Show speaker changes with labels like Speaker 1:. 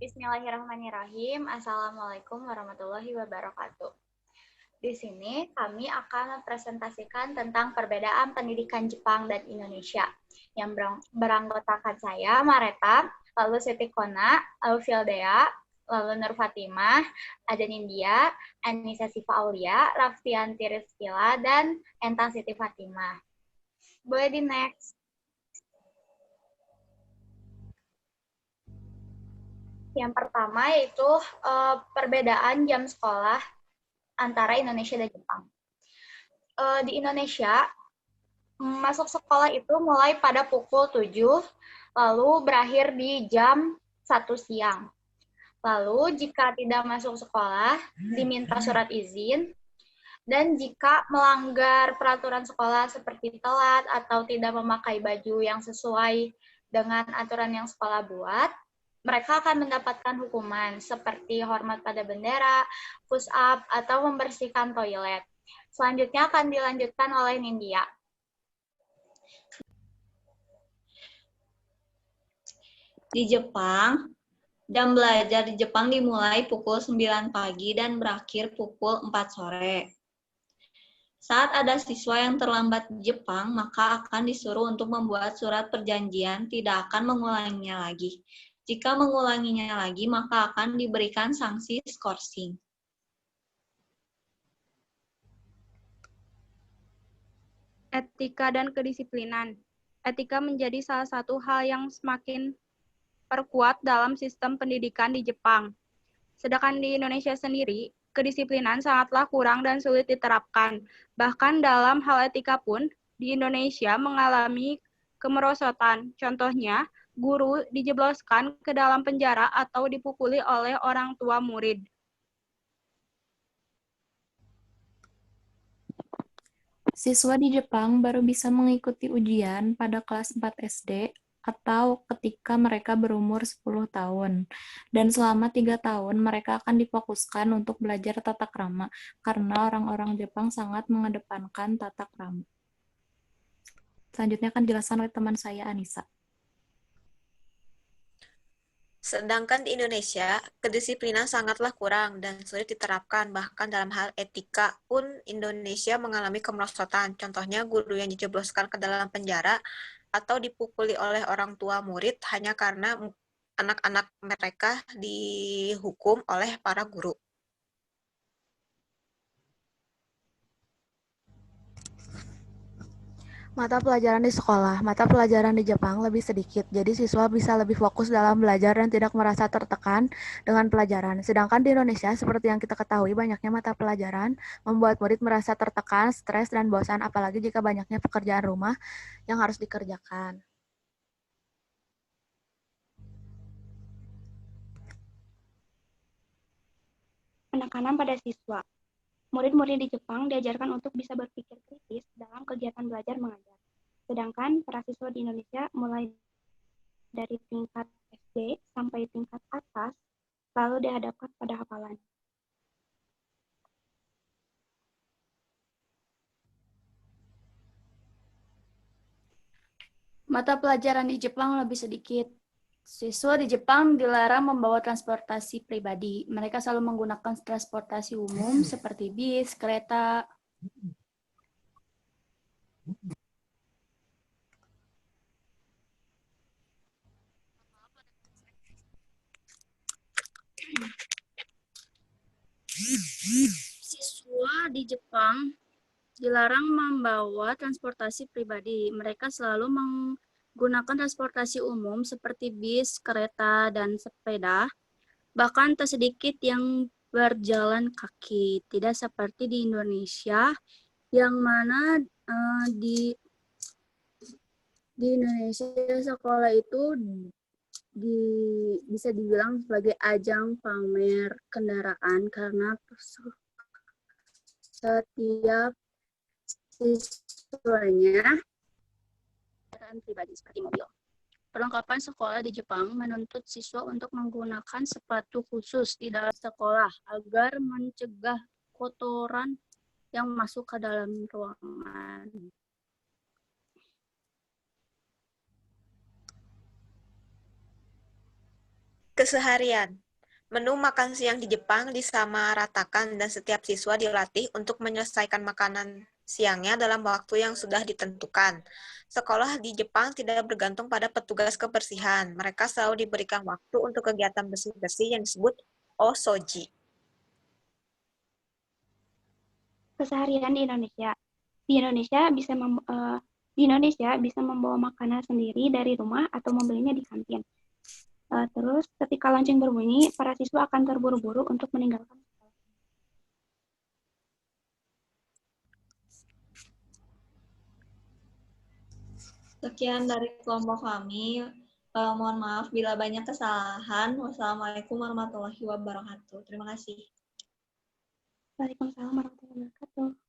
Speaker 1: Bismillahirrahmanirrahim. Assalamualaikum warahmatullahi wabarakatuh. Di sini kami akan mempresentasikan tentang perbedaan pendidikan Jepang dan Indonesia. Yang beranggotakan saya, Mareta, lalu Siti Kona, lalu Fildea, lalu Nur Fatimah, Adan India, Anissa Siva Aulia, Raffianti Rizkila, dan Entang Siti Fatimah. Boleh di next. Yang pertama yaitu perbedaan jam sekolah antara Indonesia dan Jepang. Di Indonesia, masuk sekolah itu mulai pada pukul 7, lalu berakhir di jam 1 siang. Lalu jika tidak masuk sekolah, diminta surat izin, dan jika melanggar peraturan sekolah seperti telat atau tidak memakai baju yang sesuai dengan aturan yang sekolah buat, mereka akan mendapatkan hukuman seperti hormat pada bendera, push up, atau membersihkan toilet. Selanjutnya akan dilanjutkan oleh Nindya.
Speaker 2: Di Jepang, jam belajar di Jepang dimulai pukul 9 pagi dan berakhir pukul 4 sore. Saat ada siswa yang terlambat di Jepang, maka akan disuruh untuk membuat surat perjanjian tidak akan mengulanginya lagi. Jika mengulanginya lagi, maka akan diberikan sanksi skorsing.
Speaker 3: Etika dan kedisiplinan. Etika menjadi salah satu hal yang semakin perkuat dalam sistem pendidikan di Jepang. Sedangkan di Indonesia sendiri, kedisiplinan sangatlah kurang dan sulit diterapkan. Bahkan dalam hal etika pun, di Indonesia mengalami kemerosotan. Contohnya, guru dijebloskan ke dalam penjara atau dipukuli oleh orang tua murid.
Speaker 4: Siswa di Jepang baru bisa mengikuti ujian pada kelas 4 SD atau ketika mereka berumur 10 tahun. Dan selama 3 tahun mereka akan difokuskan untuk belajar tata krama karena orang-orang Jepang sangat mengedepankan tata krama. Selanjutnya akan dijelaskan oleh teman saya, Anissa.
Speaker 5: Sedangkan di Indonesia, kedisiplinan sangatlah kurang dan sulit diterapkan. Bahkan dalam hal etika pun Indonesia mengalami kemerosotan. Contohnya guru yang dijebloskan ke dalam penjara atau dipukuli oleh orang tua murid hanya karena anak-anak mereka dihukum oleh para guru.
Speaker 6: Mata pelajaran di sekolah, mata pelajaran di Jepang lebih sedikit, jadi siswa bisa lebih fokus dalam belajar dan tidak merasa tertekan dengan pelajaran. Sedangkan di Indonesia, seperti yang kita ketahui, banyaknya mata pelajaran membuat murid merasa tertekan, stres, dan bosan, apalagi jika banyaknya pekerjaan rumah yang harus dikerjakan.
Speaker 3: Penekanan pada siswa. Murid-murid di Jepang diajarkan untuk bisa berpikir kritis dalam kegiatan belajar mengajar. Sedangkan para siswa di Indonesia mulai dari tingkat SD sampai tingkat atas lalu dihadapkan pada hafalan.
Speaker 4: Mata pelajaran di Jepang lebih sedikit. Siswa di Jepang dilarang membawa transportasi pribadi. Mereka selalu menggunakan transportasi umum seperti bis, kereta. Siswa di Jepang dilarang membawa transportasi pribadi. Mereka selalu menggunakan transportasi umum seperti bis, kereta, dan sepeda. Bahkan tak sedikit yang berjalan kaki. Tidak seperti di Indonesia, yang mana di Indonesia sekolah itu bisa dibilang sebagai ajang pamer kendaraan karena setiap siswanya kendaraan pribadi seperti mobil. Perlengkapan sekolah di Jepang menuntut siswa untuk menggunakan sepatu khusus di dalam sekolah agar mencegah kotoran yang masuk ke dalam ruangan.
Speaker 5: keseharian. Menu makan siang di Jepang disamaratakan dan setiap siswa dilatih untuk menyelesaikan makanan siangnya dalam waktu yang sudah ditentukan. Sekolah di Jepang tidak bergantung pada petugas kebersihan. Mereka selalu diberikan waktu untuk kegiatan bersih-bersih yang disebut osoji.
Speaker 3: Keseharian di Indonesia. Di Indonesia bisa membawa makanan sendiri dari rumah atau membelinya di kantin. Terus ketika lonceng berbunyi, para siswa akan terburu-buru untuk meninggalkan sekolah.
Speaker 2: Sekian dari kelompok kami. Mohon maaf bila banyak kesalahan. Wassalamualaikum warahmatullahi wabarakatuh. Terima kasih.
Speaker 3: Waalaikumsalam warahmatullahi wabarakatuh.